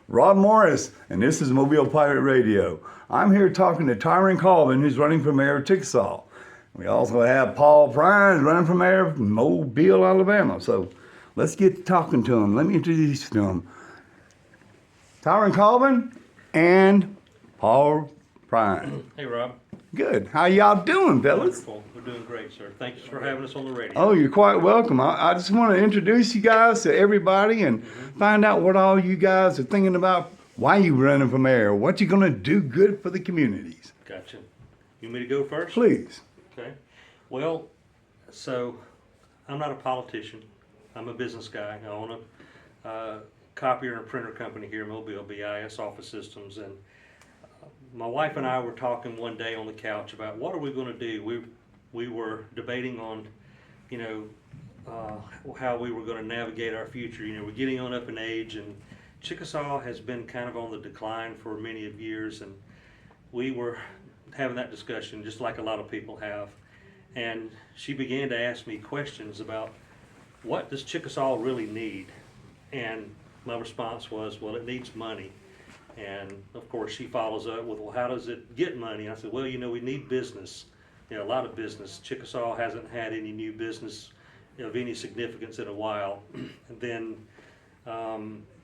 Rob Morris, and this is Mobile Pirate Radio. I'm here talking to Tyran Colvin, who's running for mayor of Chickasaw. We also have Paul Prine running for mayor of Mobile, Alabama. So let's get talking to him. Let me introduce you to him. Tyran Colvin and Paul Prine. Hey, Rob. Good. How y'all doing, fellas? Wonderful. We're doing great, sir. Thank you for having us on the radio. Oh, you're quite welcome. I just want to introduce you guys to everybody and find out what all you guys are thinking about, why you running for mayor, what you're going to do good for the communities. Gotcha. You want me to go first? Please. Okay. Well, so I'm not a politician. I'm a business guy. I own a copier and printer company here in Mobile, BIS Office Systems, and my wife and I were talking one day on the couch about what are we going to do. We were debating on, how we were going to navigate our future. We're getting on up in age, and Chickasaw has been kind of on the decline for many of years, and we were having that discussion just like a lot of people have. And she began to ask me questions about what does Chickasaw really need? And my response was, well, it needs money. And of course she follows up with, well, how does it get money? And I said, well, we need business, a lot of business. Chickasaw hasn't had any new business of any significance in a while. And then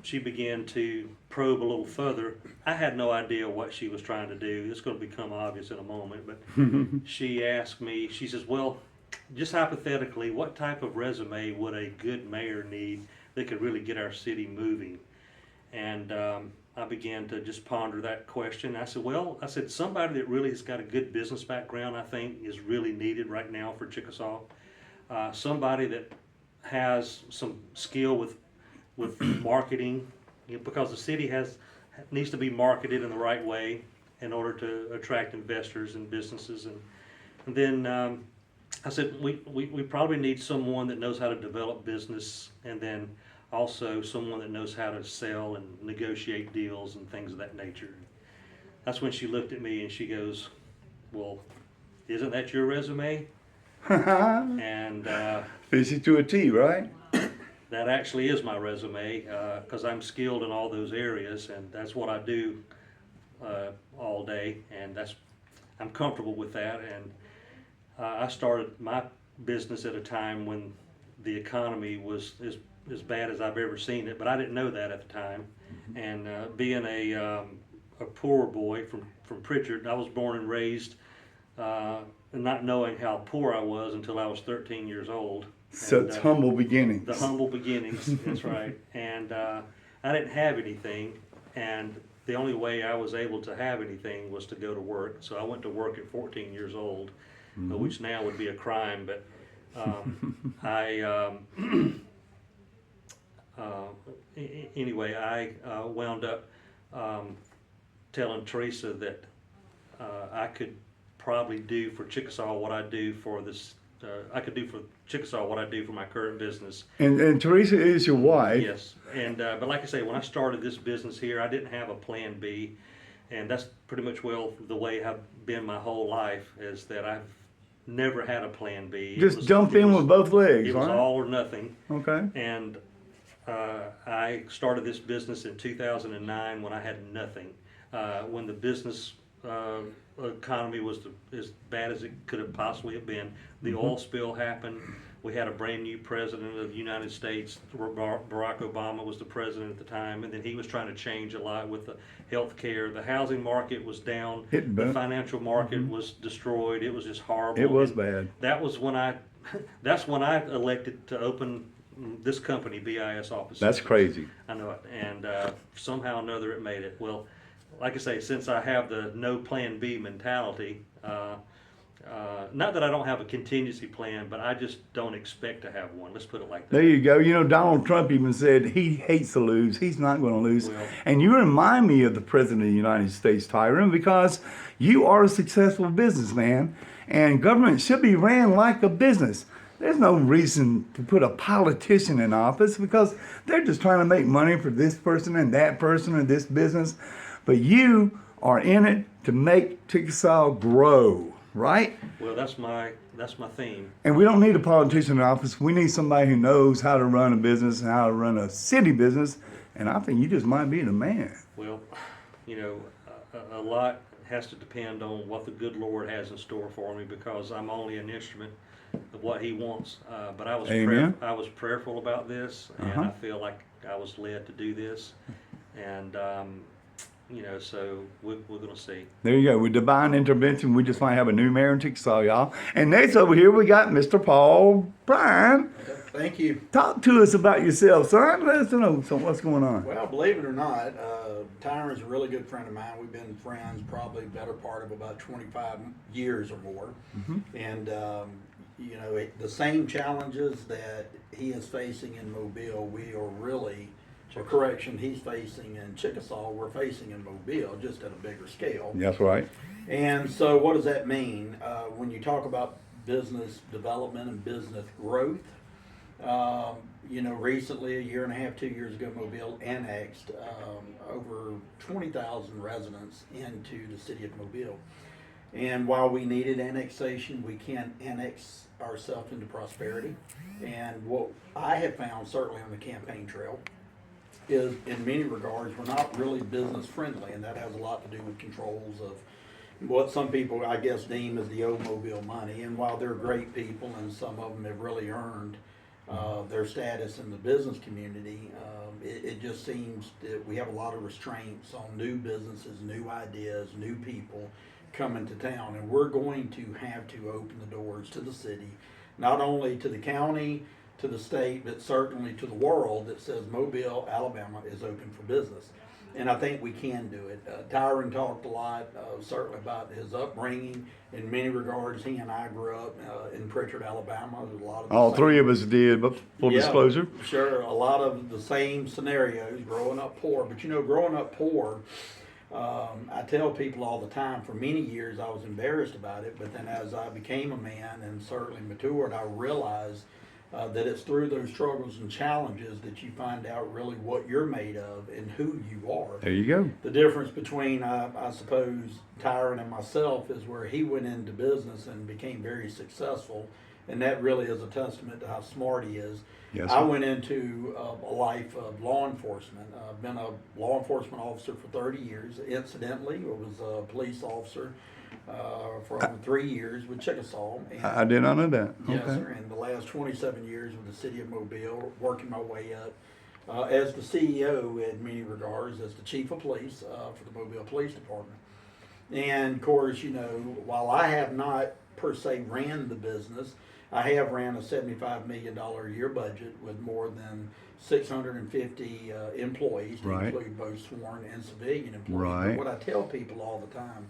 she began to probe a little further. I had no idea what she was trying to do. It's going to become obvious in a moment, but she asked me, she says, well, just hypothetically, what type of resume would a good mayor need that could really get our city moving? And I began to just ponder that question. I said, somebody that really has got a good business background, I think, is really needed right now for Chickasaw. Somebody that has some skill with marketing, because the city needs to be marketed in the right way in order to attract investors and businesses. And then I said, we probably need someone that knows how to develop business, and then also someone that knows how to sell and negotiate deals and things of that nature. That's when she looked at me and she goes, well, isn't that your resume? And Fits you to a T, right? that actually is my resume, because I'm skilled in all those areas, and that's what I do all day, and I'm comfortable with that. And I started my business at a time when the economy was as bad as I've ever seen it, but I didn't know that at the time. And being a poor boy from Pritchard, I was born and raised not knowing how poor I was until I was 13 years old. So it's humble beginnings. The humble beginnings, that's right. And I didn't have anything, and the only way I was able to have anything was to go to work. So I went to work at 14 years old, which now would be a crime, but anyway, I wound up telling Teresa that I could probably do for Chickasaw what I do for this. I could do for Chickasaw what I do for my current business. And Teresa is your wife. Yes, and but like I say, when I started this business here, I didn't have a plan B, and that's pretty much the way I've been my whole life, is that I've never had a plan B. Just jump in with both legs, It was right? all or nothing. Okay. And I started this business in 2009 when I had nothing. When the business economy was as bad as it could have possibly have been. The oil spill happened. We had a brand new president of the United States. Barack Obama was the president at the time, and then he was trying to change a lot with the health care. The housing market was down. The financial market was destroyed. It was just horrible. It was bad. That's when I elected to open this company, BIS Office. That's crazy. I know it. And somehow or another it made it. Well, like I say, since I have the no plan B mentality, not that I don't have a contingency plan, but I just don't expect to have one. Let's put it like that. There you go. Donald Trump even said he hates to lose. He's not going to lose. Well, and you remind me of the President of the United States, Tyran, because you are a successful businessman, and government should be ran like a business. There's no reason to put a politician in office because they're just trying to make money for this person and that person and this business. But you are in it to make Chickasaw grow, right? Well, that's my theme. And we don't need a politician in office. We need somebody who knows how to run a business and how to run a city business And I think you just might be the man. Well, you know, a lot has to depend on what the good Lord has in store for me, because I'm only an instrument of what He wants. But I was Amen. I was prayerful about this, and Uh-huh. I feel like I was led to do this. And you know, so we're going to see. There you go. With divine intervention, we just might have a new mayor in Chickasaw, y'all. And next over here, we got Mr. Paul Prine. Thank you. Talk to us about yourself, son. Let us know what's going on. Well, believe it or not, Tyran's a really good friend of mine. We've been friends probably better part of about 25 years or more. And, you know, the same challenges that he is facing in Mobile, we are really, or correction, he's facing in Chickasaw, we're facing in Mobile, just at a bigger scale. That's right. And so what does that mean? When you talk about business development and business growth, you know, recently, a year and a half, 2 years ago, Mobile annexed over 20,000 residents into the city of Mobile. And while we needed annexation, we can't annex ourselves into prosperity. And what I have found, certainly on the campaign trail, is in many regards, we're not really business friendly, and that has a lot to do with controls of what some people, I guess, deem as the old Mobile money. And while they're great people, and some of them have really earned their status in the business community, it just seems that we have a lot of restraints on new businesses, new ideas, new people coming to town. And we're going to have to open the doors to the city, not only to the county, to the state, but certainly to the world, that says Mobile, Alabama is open for business. And I think we can do it. Tyran talked a lot, certainly about his upbringing. In many regards, he and I grew up in Pritchard, Alabama. There's a lot of the All same- three of us did, but full Yeah, disclosure. Sure, a lot of the same scenarios, growing up poor. But you know, growing up poor, I tell people all the time, for many years I was embarrassed about it, but then as I became a man and certainly matured, I realized that it's through those struggles and challenges that you find out really what you're made of and who you are. There you go. The difference between, I suppose, Tyran and myself is where he went into business and became very successful, and that really is a testament to how smart he is. Yes, I sir. went into a life of law enforcement. I've been a law enforcement officer for 30 years. Incidentally, I was a police officer for over 3 years with Chickasaw. And, I did not know that. yes, Okay. sir. And the last 27 years with the city of Mobile, working my way up as the CEO in many regards, as the chief of police for the Mobile Police Department. And of course, you know, while I have not per se ran the business, I have ran a $75 million a year budget with more than 650 employees, to Right. include both sworn and civilian employees. Right. But what I tell people all the time,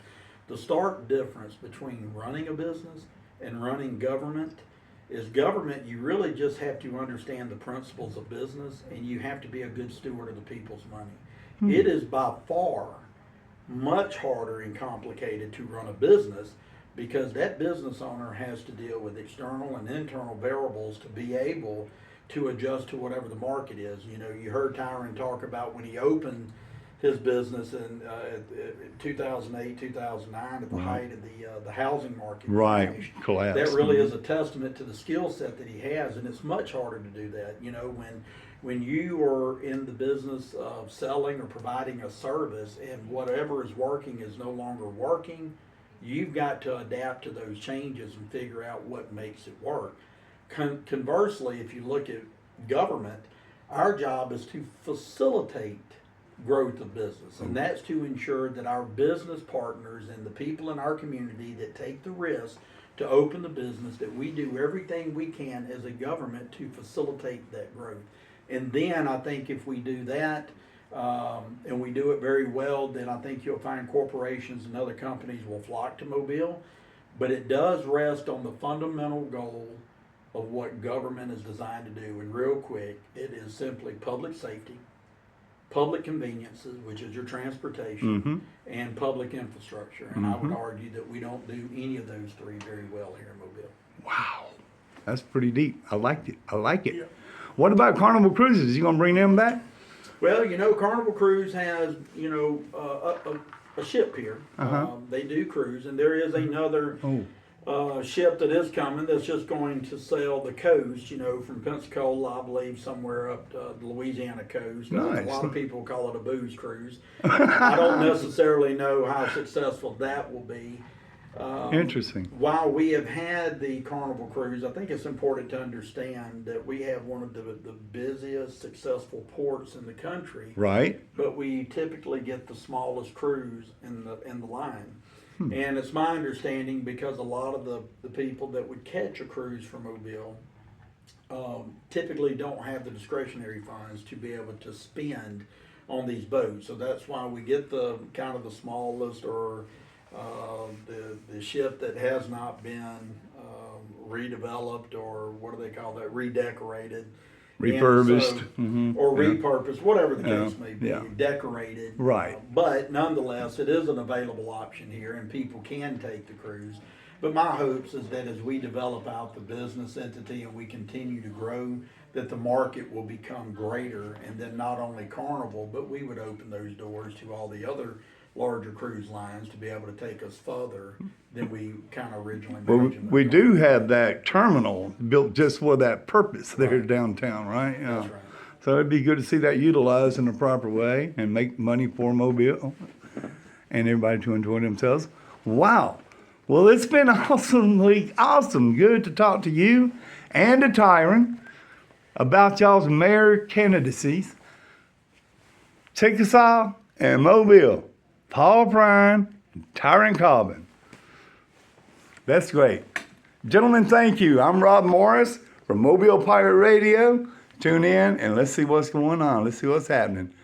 the stark difference between running a business and running government is government, you really just have to understand the principles of business, and you have to be a good steward of the people's money. It is by far much harder and complicated to run a business, because that business owner has to deal with external and internal variables to be able to adjust to whatever the market is. You know, you heard Tyran talk about when he opened his business in 2008, 2009, at the height of the housing market Right. crash. Collapse. That really is a testament to the skill set that he has, and it's much harder to do that. You know, when you are in the business of selling or providing a service, and whatever is working is no longer working, you've got to adapt to those changes and figure out what makes it work. Conversely, if you look at government, our job is to facilitate growth of business, and that's to ensure that our business partners and the people in our community that take the risk to open the business, that we do everything we can as a government to facilitate that growth. And then I think if we do that, and we do it very well, then I think you'll find corporations and other companies will flock to Mobile. But it does rest on the fundamental goal of what government is designed to do. And real quick, it is simply public safety, public conveniences, which is your transportation, and public infrastructure. And I would argue that we don't do any of those three very well here in Mobile. Wow. That's pretty deep. I liked it. I like it. What about Carnival Cruises? You gonna bring them back? Well, you know, Carnival Cruise has, you know, a ship here. They do cruise, and there is another ship that is coming that's just going to sail the coast, from Pensacola, I believe, somewhere up to the Louisiana coast. Nice. A lot of people call it a booze cruise. I don't necessarily know how successful that will be. Interesting. While we have had the Carnival cruise, I think it's important to understand that we have one of the busiest successful ports in the country. Right. But we typically get the smallest cruise in the line. And it's my understanding, because a lot of the people that would catch a cruise from Mobile typically don't have the discretionary funds to be able to spend on these boats. So that's why we get the kind of the smallest, or the ship that has not been redeveloped, or what do they call that, redecorated. Refurbished. Or repurposed, whatever the case may be, yeah. decorated. Right. But nonetheless, it is an available option here, and people can take the cruise. But my hopes is that as we develop out the business entity and we continue to grow, that the market will become greater, and then not only Carnival, but we would open those doors to all the other larger cruise lines to be able to take us further than we kind of originally Well, imagined. we do have that terminal built just for that purpose there downtown, right? Yeah. That's right. So it'd be good to see that utilized in the proper way and make money for Mobile and everybody to enjoy themselves. Wow. Well, it's been awesome. Good to talk to you and to Tyran about y'all's mayor candidacies. Chickasaw and Mobile. Paul Prine, Tyran Colvin. That's great. Gentlemen, thank you. I'm Rob Morris from Mobile Pirate Radio. Tune in and let's see what's going on. Let's see what's happening.